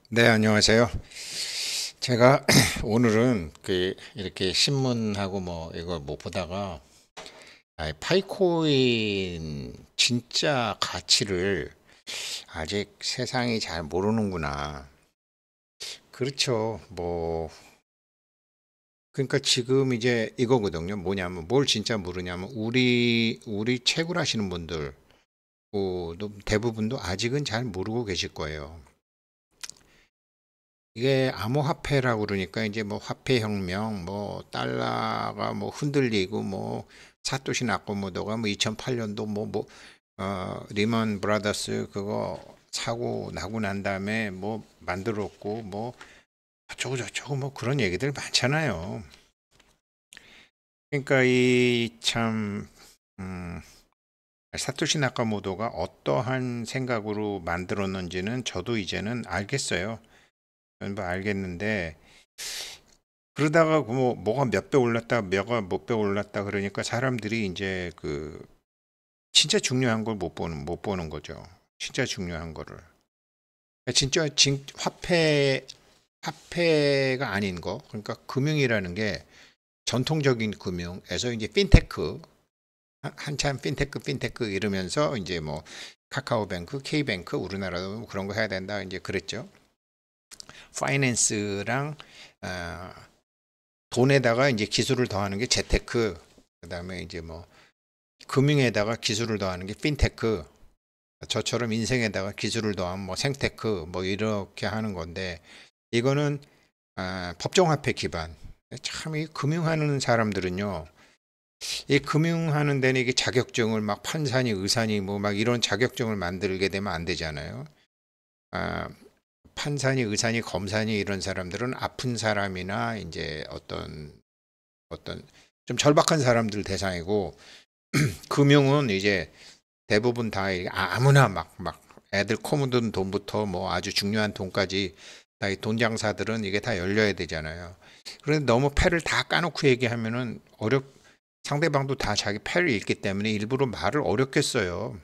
네, 안녕하세요. 제가 오늘은 이렇게 신문하고 뭐 이거 뭐 보다가 파이코인 진짜 가치를 아직 세상이 잘 모르는구나. 그렇죠. 뭐 그러니까 지금 이제 이거거든요. 뭐냐면 뭘 진짜 모르냐면 우리 채굴 하시는 분들 대부분도 아직은 잘 모르고 계실 거예요. 이게 암호화폐라고 그러니까 이제 뭐 화폐혁명, 뭐 달러가 뭐 흔들리고 뭐 사토시 나카모토가 뭐 2008년도 리먼 브라더스 그거 사고 나고 난 다음에 뭐 만들었고 뭐 어쩌고 저쩌고 뭐 그런 얘기들 많잖아요. 그러니까 음, 사토시 나카모토가 어떠한 생각으로 만들었는지는 저도 이제는 알겠어요. 뭐 알겠는데 그러다가 뭐가 몇 배 올랐다, 뭐가 몇 배 올랐다 그러니까 사람들이 이제 진짜 중요한 걸 못 보는 거죠. 진짜 중요한 거를. 진짜 화폐가 아닌 거. 그러니까 금융이라는 게 전통적인 금융에서 이제 핀테크 한참 핀테크 이러면서 이제 뭐 카카오뱅크, K뱅크 우리나라도 뭐 그런 거 해야 된다 이제 그랬죠. 파이낸스랑 어, 돈에다가 이제 기술을 더하는 게 재테크, 그다음에 이제 뭐 금융에다가 기술을 더하는 게 핀테크, 저처럼 인생에다가 기술을 더하면 뭐 생테크 뭐 이렇게 하는 건데 이거는 법정화폐 기반. 참 이 금융하는 사람들은요, 이 금융하는 데는 이게 자격증을 막 판사니 의사니 뭐 막 이런 자격증을 만들게 되면 안 되잖아요. 아, 판사니 의사니 검사니 이런 사람들은 아픈 사람이나 이제 어떤 좀 절박한 사람들 대상이고 금융은 이제 대부분 다 아무나 막 애들 코 묻은 돈부터 뭐 아주 중요한 돈까지 다 이 돈 장사들은 이게 다 열려야 되잖아요. 그런데 너무 패를 다 까놓고 얘기하면은 상대방도 다 자기 패를 읽기 때문에 일부러 말을 어렵게 써요.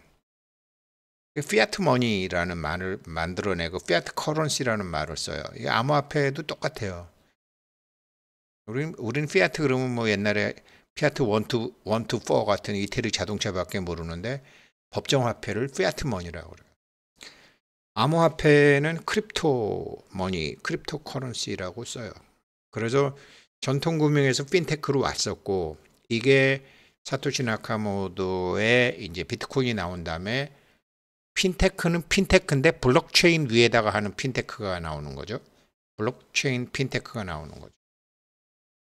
피아트 머니라는 말을 만들어내고 피아트 커런시라는 말을 써요. 이 암호화폐도 똑같아요. 우린 피아트 그러면 뭐 옛날에 피아트 1, 2, 4 같은 이태리 자동차밖에 모르는데 법정 화폐를 피아트 머니라고 그래요. 암호화폐는 크립토 머니, 크립토 커런시라고 써요. 그래서 전통 금융에서 핀테크로 왔었고 이게 사토시 나카모토의 이제 비트코인이 나온 다음에 핀테크는 핀테크인데 블록체인 위에다가 하는 핀테크가 나오는 거죠. 블록체인 핀테크가 나오는 거죠.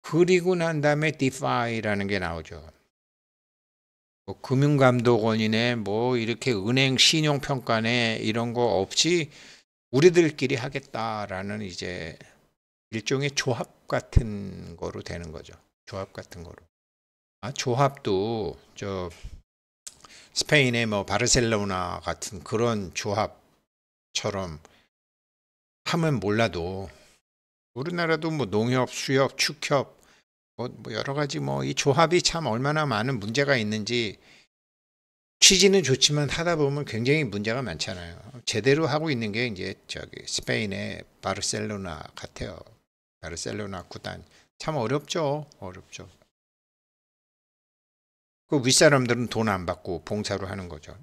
그리고 난 다음에 디파이라는 게 나오죠. 뭐 금융감독원이네, 뭐 이렇게 은행 신용평가네 이런 거 없이 우리들끼리 하겠다라는 이제 일종의 조합 같은 거로 되는 거죠. 조합 같은 거로. 조합도 저 스페인의 뭐 바르셀로나 같은 그런 조합처럼 하면 몰라도 우리나라도 뭐 농협, 수협, 축협 뭐 여러 가지 뭐 이 조합이 참 얼마나 많은 문제가 있는지 취지는 좋지만 하다 보면 굉장히 문제가 많잖아요. 제대로 하고 있는 게 이제 저기 스페인의 바르셀로나 같아요. 바르셀로나 구단 참 어렵죠. 어렵죠. 그 윗사람들은 돈 안 받고 봉사로 하는 거죠.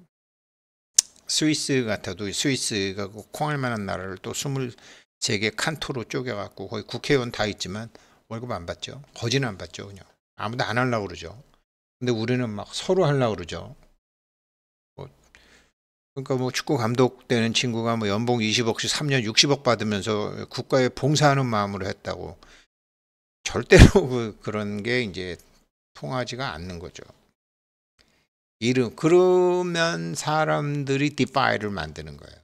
스위스 같아도 스위스가 그 콩할 만한 나라를 또 23개 칸토로 쪼개갖고 거의 국회의원 다 있지만 월급 안 받죠. 거지는 안 받죠. 그냥 아무도 안 하려고 그러죠. 근데 우리는 막 서로 하려고 그러죠. 뭐 그러니까 뭐 축구 감독 되는 친구가 뭐 연봉 20억씩 3년 60억 받으면서 국가에 봉사하는 마음으로 했다고 절대로 그런 게 이제 통하지가 않는 거죠. 그러면 사람들이 디파이를 만드는 거예요.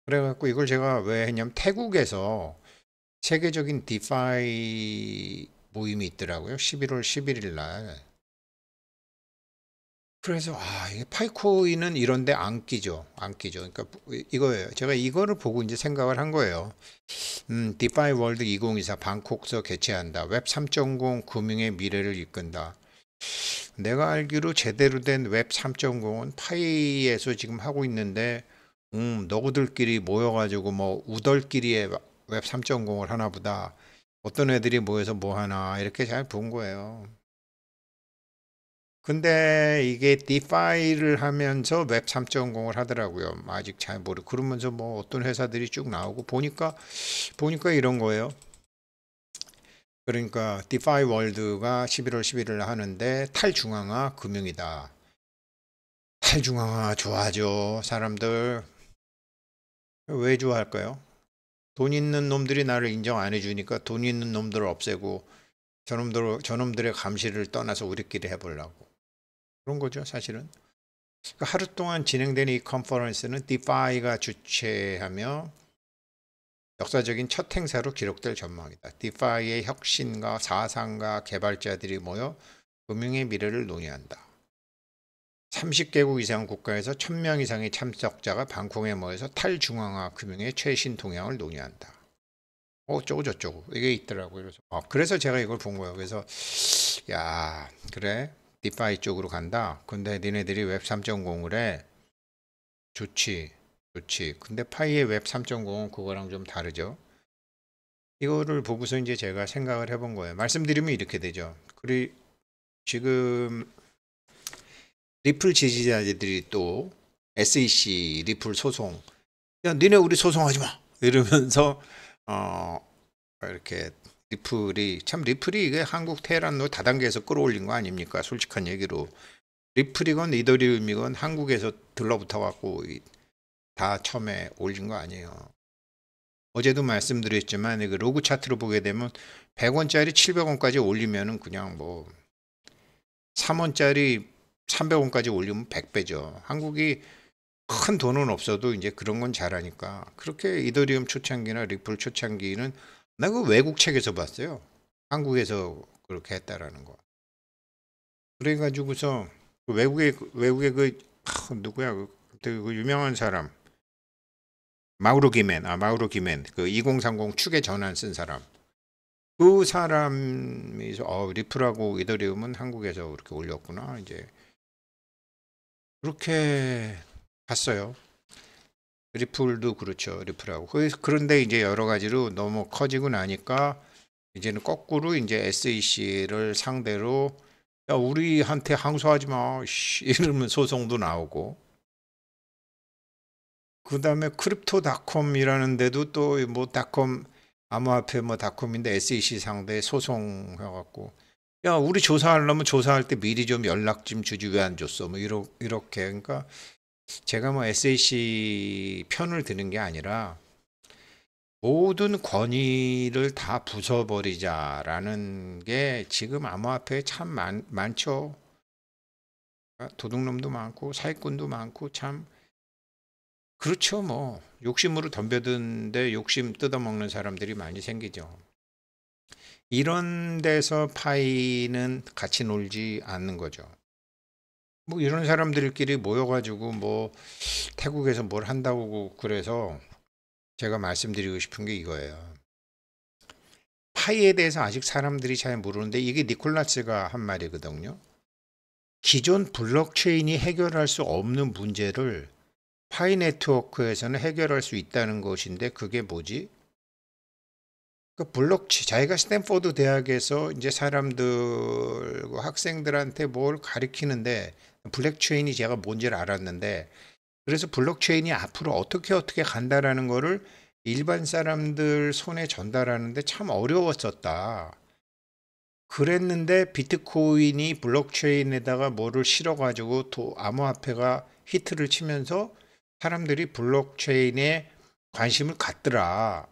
그래갖고 이걸 제가 왜 했냐면 태국에서 세계적인 디파이 모임이 있더라고요. 11월 11일 날. 그래서 이게 파이코인은 이런데 안 끼죠. 안 끼죠. 그러니까 이거예요. 제가 이거를 보고 이제 생각을 한 거예요. 디파이 월드 2024 방콕서 개최한다. 웹 3.0 금융의 미래를 이끈다. 내가 알기로 제대로 된 웹 3.0은 파이에서 지금 하고 있는데 너구들끼리 모여가지고 뭐 우덜끼리의 웹 3.0을 하나 보다. 어떤 애들이 모여서 뭐 하나 이렇게 잘 본 거예요. 근데 이게 디파이를 하면서 웹 3.0을 하더라고요. 아직 잘 모르고 그러면서 뭐 어떤 회사들이 쭉 나오고 보니까 이런 거예요. 그러니까 디파이 월드가 11월 11일 하는데 탈중앙화 금융이다. 탈중앙화 좋아하죠. 사람들 왜 좋아할까요? 돈 있는 놈들이 나를 인정 안 해주니까 돈 있는 놈들을 없애고 저놈들의 감시를 떠나서 우리끼리 해보려고. 그런 거죠, 사실은. 그러니까 하루 동안 진행된 이 컨퍼런스는 디파이가 주최하며 역사적인 첫 행사로 기록될 전망이다. 디파이의 혁신가, 사상가, 개발자들이 모여 금융의 미래를 논의한다. 30개국 이상 국가에서 1000명 이상의 참석자가 방콕에 모여서 탈중앙화 금융의 최신 동향을 논의한다. 어쩌고 저쩌고 이게 있더라고요. 그래서 제가 이걸 본 거예요. 그래서 야 그래 디파이 쪽으로 간다. 근데 니네들이 웹 3.0을 해. 좋지. 근데 파이의 웹 3.0은 그거랑 좀 다르죠. 이거를 보고서 이제 제가 생각을 해본 거예요. 말씀드리면 이렇게 되죠. 그리 지금 리플 지지자들이 또 SEC 리플 소송, 야 니네 우리 소송하지 마 이러면서 이렇게 리플이 이게 한국 테헤란로 다단계에서 끌어올린 거 아닙니까? 솔직한 얘기로 리플이건 이더리움이건 한국에서 들러붙어 갖고 다 처음에 올린 거 아니에요. 어제도 말씀드렸지만 그 로그 차트로 보게 되면 100원짜리 700원까지 올리면은 그냥 뭐 3원짜리 300원까지 올리면 100배죠. 한국이 큰 돈은 없어도 이제 그런 건 잘하니까. 그렇게 이더리움 초창기나 리플 초창기는 나 그 외국 책에서 봤어요. 한국에서 그렇게 했다라는 거. 그래가지고서 외국의 누구야 그 유명한 사람 마우로 기멘 그 2030 축의 전환 쓴 사람. 그 사람이 리플하고 이더리움은 한국에서 그렇게 올렸구나 이제 그렇게 봤어요. 리플도 그렇죠. 리플하고. 그런데 이제 여러 가지로 너무 커지고 나니까 이제는 거꾸로 이제 SEC를 상대로 야, 우리한테 항소하지 마. 이러면 소송도 나오고. 그 다음에 크립토닷컴이라는 데도 또 뭐 닷컴 암호화폐 뭐 닷컴인데 SEC 상대 소송해갖고 야, 우리 조사하려면 조사할 때 미리 좀 연락 좀 주지 왜 안 줬어? 뭐 이렇게. 그러니까 제가 뭐 SEC 편을 드는 게 아니라 모든 권위를 다 부숴버리자라는 게 지금 암호화폐에 참 많죠. 도둑놈도 많고 사기꾼도 많고 참 그렇죠. 뭐 욕심으로 덤벼든데 욕심 뜯어먹는 사람들이 많이 생기죠. 이런 데서 파이는 같이 놀지 않는 거죠. 뭐 이런 사람들끼리 모여가지고 뭐 태국에서 뭘 한다고 그래서 제가 말씀드리고 싶은 게 이거예요. 파이에 대해서 아직 사람들이 잘 모르는데 이게 니콜라스가 한 말이거든요. 기존 블록체인이 해결할 수 없는 문제를 파이 네트워크에서는 해결할 수 있다는 것인데 그게 뭐지? 그 자기가 스탠포드 대학에서 이제 사람들 학생들한테 뭘 가르치는데 블록체인이 제가 뭔지를 알았는데 그래서 블록체인이 앞으로 어떻게 간다라는 거를 일반 사람들 손에 전달하는데 참 어려웠었다. 그랬는데 비트코인이 블록체인에다가 뭐를 실어가지고 암호화폐가 히트를 치면서 사람들이 블록체인에 관심을 갖더라.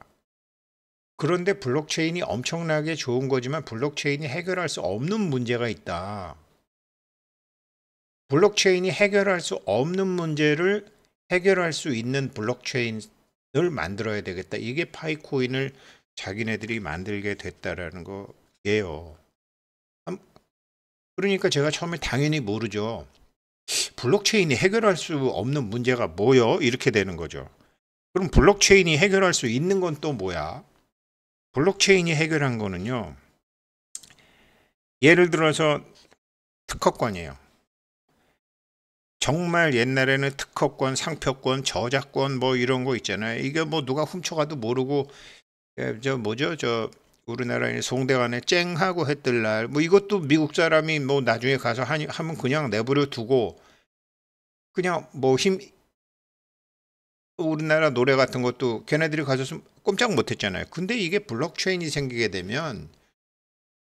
그런데 블록체인이 엄청나게 좋은 거지만 블록체인이 해결할 수 없는 문제가 있다. 블록체인이 해결할 수 없는 문제를 해결할 수 있는 블록체인을 만들어야 되겠다. 이게 파이코인을 자기네들이 만들게 됐다라는 거예요. 그러니까 제가 처음에 당연히 모르죠. 블록체인이 해결할 수 없는 문제가 뭐요? 이렇게 되는 거죠. 그럼 블록체인이 해결할 수 있는 건 또 뭐야? 블록체인이 해결한 거는요. 예를 들어서 특허권이에요. 정말 옛날에는 특허권, 상표권, 저작권 뭐 이런 거 있잖아요. 이게 뭐 누가 훔쳐가도 모르고 저 뭐죠? 저 우리나라에 송대관에 쨍하고 했들 날 뭐 이것도 미국 사람이 뭐 나중에 가서 하면 그냥 내버려 두고 그냥 뭐 우리나라 노래 같은 것도 걔네들이 가져서 꼼짝 못 했잖아요. 근데 이게 블록체인이 생기게 되면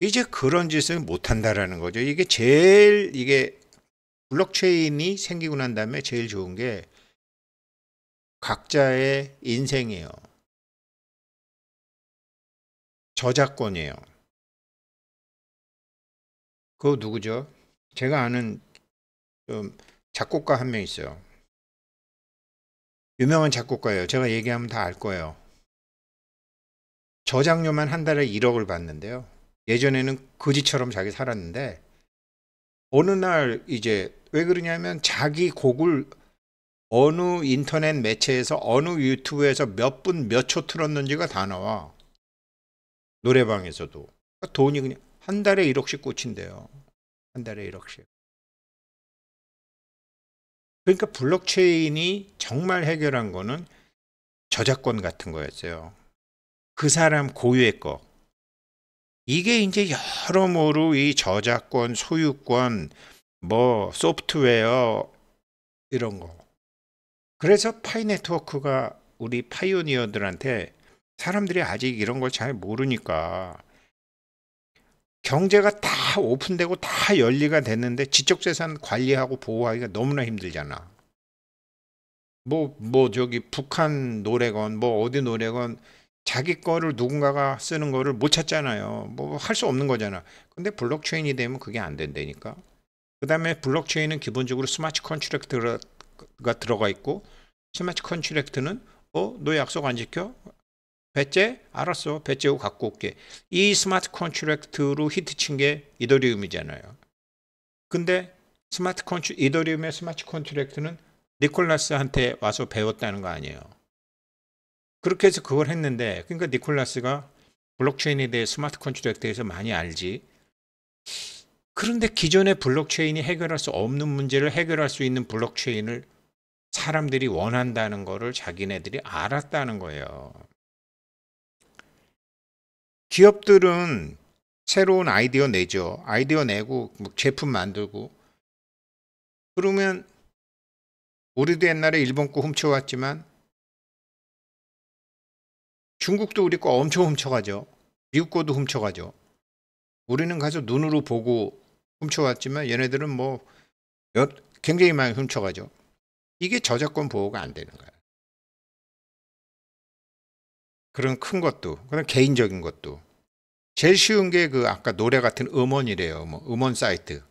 이제 그런 짓을 못 한다라는 거죠. 이게 블록체인이 생기고 난 다음에 제일 좋은 게 각자의 인생이에요. 저작권이에요. 그거 누구죠? 제가 아는 좀 작곡가 한 명 있어요. 유명한 작곡가예요. 제가 얘기하면 다 알 거예요. 저작료만 한 달에 1억을 받는데요. 예전에는 거지처럼 자기 살았는데 어느 날 이제 왜 그러냐면 자기 곡을 어느 인터넷 매체에서 어느 유튜브에서 몇 분 몇 초 틀었는지가 다 나와. 노래방에서도. 그러니까 돈이 그냥 한 달에 1억씩 꽂힌대요. 한 달에 1억씩. 그러니까 블록체인이 정말 해결한 거는 저작권 같은 거였어요. 그 사람 고유의 거. 이게 이제 여러모로 이 저작권, 소유권, 뭐 소프트웨어 이런 거. 그래서 파이 네트워크가 우리 파이오니어들한테 사람들이 아직 이런 걸 잘 모르니까 경제가 다 오픈되고 다 열리가 됐는데 지적재산 관리하고 보호하기가 너무나 힘들잖아. 저기 북한 노래건 뭐 어디 노래건 자기 거를 누군가가 쓰는 거를 못 찾잖아요. 뭐 할 수 없는 거잖아. 근데 블록체인이 되면 그게 안 된다니까. 그 다음에 블록체인은 기본적으로 스마트 컨트랙트가 들어가 있고 스마트 컨트랙트는 너 약속 안 지켜? 배째? 알았어. 배째고 갖고 올게. 이 스마트 컨트랙트로 히트 친 게 이더리움이잖아요. 근데 이더리움의 스마트 컨트랙트는 니콜라스한테 와서 배웠다는 거 아니에요. 그렇게 해서 그걸 했는데 그러니까 니콜라스가 블록체인에 대해 스마트 컨트랙트에서 많이 알지. 그런데 기존의 블록체인이 해결할 수 없는 문제를 해결할 수 있는 블록체인을 사람들이 원한다는 거를 자기네들이 알았다는 거예요. 기업들은 새로운 아이디어 내죠. 아이디어 내고 제품 만들고 그러면 우리도 옛날에 일본 거 훔쳐왔지만 중국도 우리 거 엄청 훔쳐가죠. 미국 거도 훔쳐가죠. 우리는 가서 눈으로 보고 훔쳐왔지만 얘네들은 뭐 굉장히 많이 훔쳐가죠. 이게 저작권 보호가 안 되는 거야. 그런 큰 것도, 그런 개인적인 것도. 제일 쉬운 게 그 아까 노래 같은 음원이래요. 뭐 음원 사이트.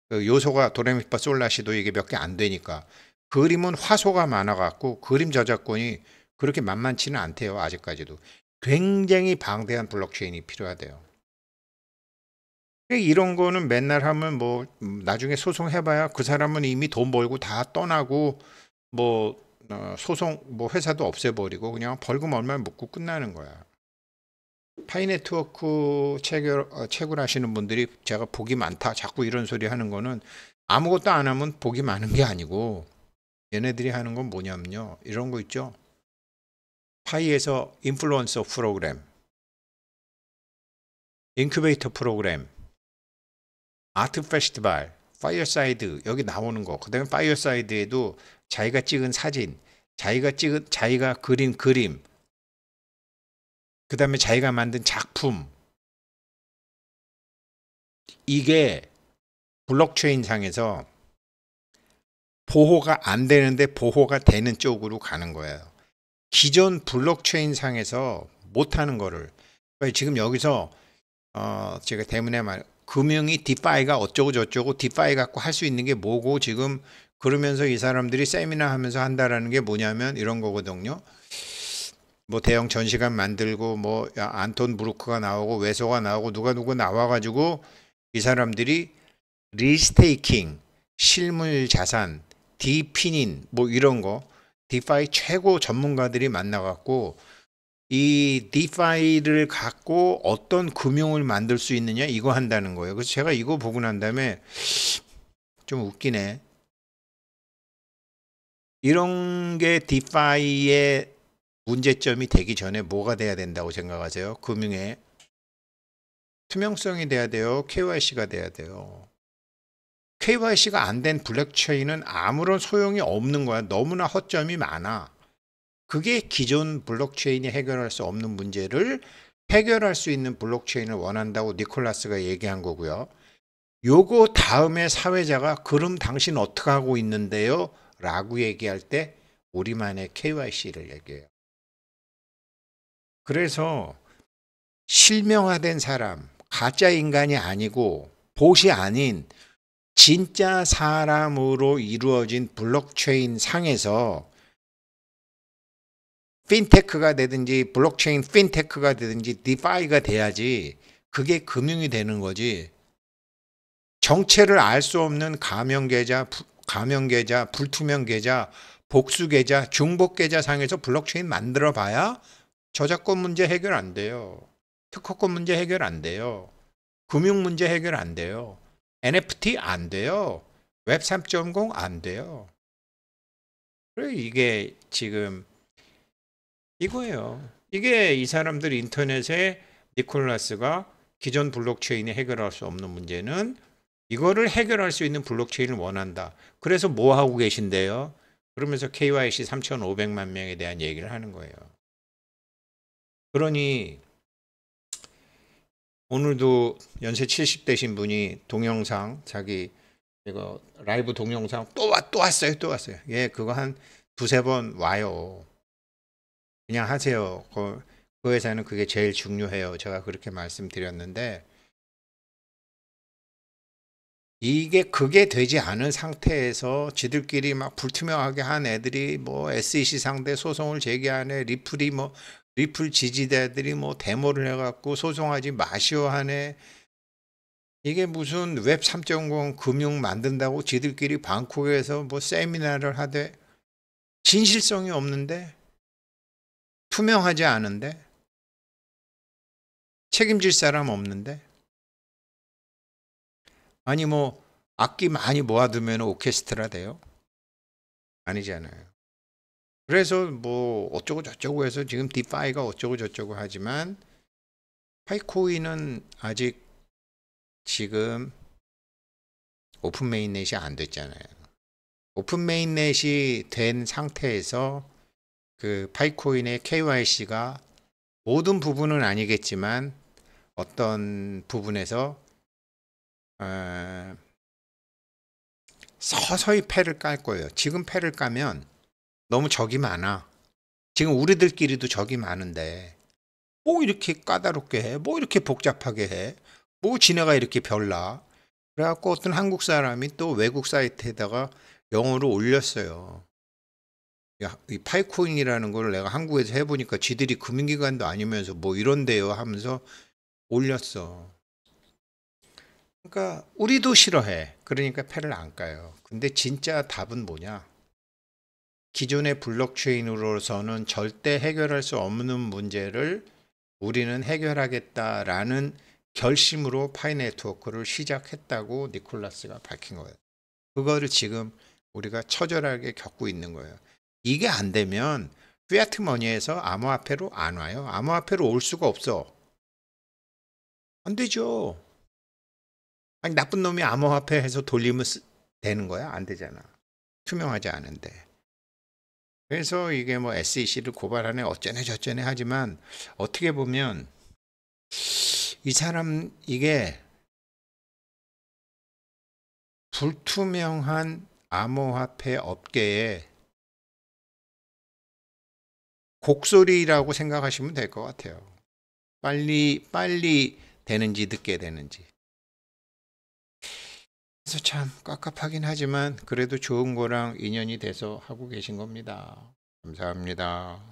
그 요소가 도레미파 솔라시도 이게 몇 개 안 되니까. 그림은 화소가 많아갖고 그림 저작권이 그렇게 만만치는 않대요. 아직까지도. 굉장히 방대한 블록체인이 필요하대요. 이런 거는 맨날 하면 뭐 나중에 소송해봐야 그 사람은 이미 돈 벌고 다 떠나고 뭐 소송 뭐 회사도 없애버리고 그냥 벌금 얼마 묻고 끝나는 거야. 파이 네트워크 채굴하시는 분들이 제가 복이 많다 자꾸 이런 소리 하는 거는 아무것도 안 하면 복이 많은 게 아니고 얘네들이 하는 건 뭐냐면요. 이런 거 있죠. 파이에서 인플루언서 프로그램, 인큐베이터 프로그램, 아트 페스티벌, 파이어사이드 여기 나오는 거. 그다음에 파이어사이드에도 자기가 찍은 사진, 자기가 그린 그림, 그다음에 자기가 만든 작품. 이게 블록체인 상에서 보호가 안 되는데 보호가 되는 쪽으로 가는 거예요. 기존 블록체인 상에서 못하는 거를 지금 여기서 제가 대문에 금융이 디파이가 어쩌고 저쩌고 디파이 갖고 할 수 있는 게 뭐고 지금 그러면서 이 사람들이 세미나 하면서 한다라는 게 뭐냐면 이런 거거든요. 뭐 대형 전시관 만들고 뭐 안톤 브루크가 나오고 외소가 나오고 누가 나와가지고 이 사람들이 리스테이킹, 실물 자산, 디피닌 뭐 이런 거 디파이 최고 전문가들이 만나갖고 이 디파이를 갖고 어떤 금융을 만들 수 있느냐 이거 한다는 거예요. 그래서 제가 이거 보고 난 다음에 좀 웃기네. 이런 게 디파이의 문제점이 되기 전에 뭐가 돼야 된다고 생각하세요? 금융에 투명성이 돼야 돼요. KYC가 돼야 돼요. KYC가 안 된 블록체인은 아무런 소용이 없는 거야. 너무나 허점이 많아. 그게 기존 블록체인이 해결할 수 없는 문제를 해결할 수 있는 블록체인을 원한다고 니콜라스가 얘기한 거고요. 요거 다음에 사회자가 그럼 당신 어떻게 하고 있는데요? 라고 얘기할 때 우리만의 KYC를 얘기해요. 그래서 실명화된 사람, 가짜 인간이 아니고 봇이 아닌 진짜 사람으로 이루어진 블록체인 상에서 핀테크가 되든지 블록체인 핀테크가 되든지 디파이가 돼야지 그게 금융이 되는 거지. 정체를 알 수 없는 가명 계좌, 불투명 계좌, 복수 계좌, 중복 계좌 상에서 블록체인 만들어 봐야 저작권 문제 해결 안 돼요. 특허권 문제 해결 안 돼요. 금융 문제 해결 안 돼요. NFT 안 돼요. 웹 3.0 안 돼요. 그래 이게 지금 이거예요. 이게 이 사람들 인터넷에 니콜라스가 기존 블록체인이 해결할 수 없는 문제는 이거를 해결할 수 있는 블록체인을 원한다. 그래서 뭐 하고 계신데요? 그러면서 KYC 3,500만 명에 대한 얘기를 하는 거예요. 그러니 오늘도 연세 70대신 분이 동영상 자기 이거 라이브 동영상 또 왔어요. 예, 그거 한 두세 번 와요. 그냥 하세요. 그 회사는 그게 제일 중요해요. 제가 그렇게 말씀드렸는데 그게 되지 않은 상태에서 지들끼리 막 불투명하게 한 애들이 뭐 SEC 상대 소송을 제기하네. 리플 지지자들이 뭐 데모를 해갖고 소송하지 마시오 하네. 이게 무슨 웹 3.0 금융 만든다고 지들끼리 방콕에서 뭐 세미나를 하되 진실성이 없는데 투명하지 않은데 책임질 사람 없는데 아니 뭐 악기 많이 모아두면 오케스트라 돼요? 아니잖아요. 그래서 뭐 어쩌고 저쩌고 해서 지금 디파이가 어쩌고 저쩌고 하지만 파이코인은 아직 지금 오픈 메인넷이 안 됐잖아요. 오픈 메인넷이 된 상태에서 그 파이코인의 KYC가 모든 부분은 아니겠지만 어떤 부분에서 서서히 패를 깔 거예요. 지금 패를 까면 너무 적이 많아. 지금 우리들끼리도 적이 많은데 뭐 이렇게 까다롭게 해? 뭐 이렇게 복잡하게 해? 뭐 지네가 이렇게 별나? 그래갖고 어떤 한국 사람이 또 외국 사이트에다가 영어로 올렸어요. 야, 이 파이코인이라는 걸 내가 한국에서 해보니까 지들이 금융기관도 아니면서 뭐 이런데요 하면서 올렸어. 그러니까 우리도 싫어해. 그러니까 패를 안 까요. 근데 진짜 답은 뭐냐? 기존의 블록체인으로서는 절대 해결할 수 없는 문제를 우리는 해결하겠다라는 결심으로 파이네트워크를 시작했다고 니콜라스가 밝힌 거예요. 그거를 지금 우리가 처절하게 겪고 있는 거예요. 이게 안 되면 피아트 머니에서 암호화폐로 안 와요. 암호화폐로 올 수가 없어. 안 되죠. 아니 나쁜 놈이 암호화폐 해서 돌리면 되는 거야? 안 되잖아. 투명하지 않은데. 그래서 이게 뭐 SEC를 고발하네 어쩌네 저쩌네 하지만 어떻게 보면 이 사람 이게 불투명한 암호화폐 업계에 곡소리라고 생각하시면 될 것 같아요. 빨리 되는지 늦게 되는지. 그래서 참 깝깝하긴 하지만 그래도 좋은 거랑 인연이 돼서 하고 계신 겁니다. 감사합니다.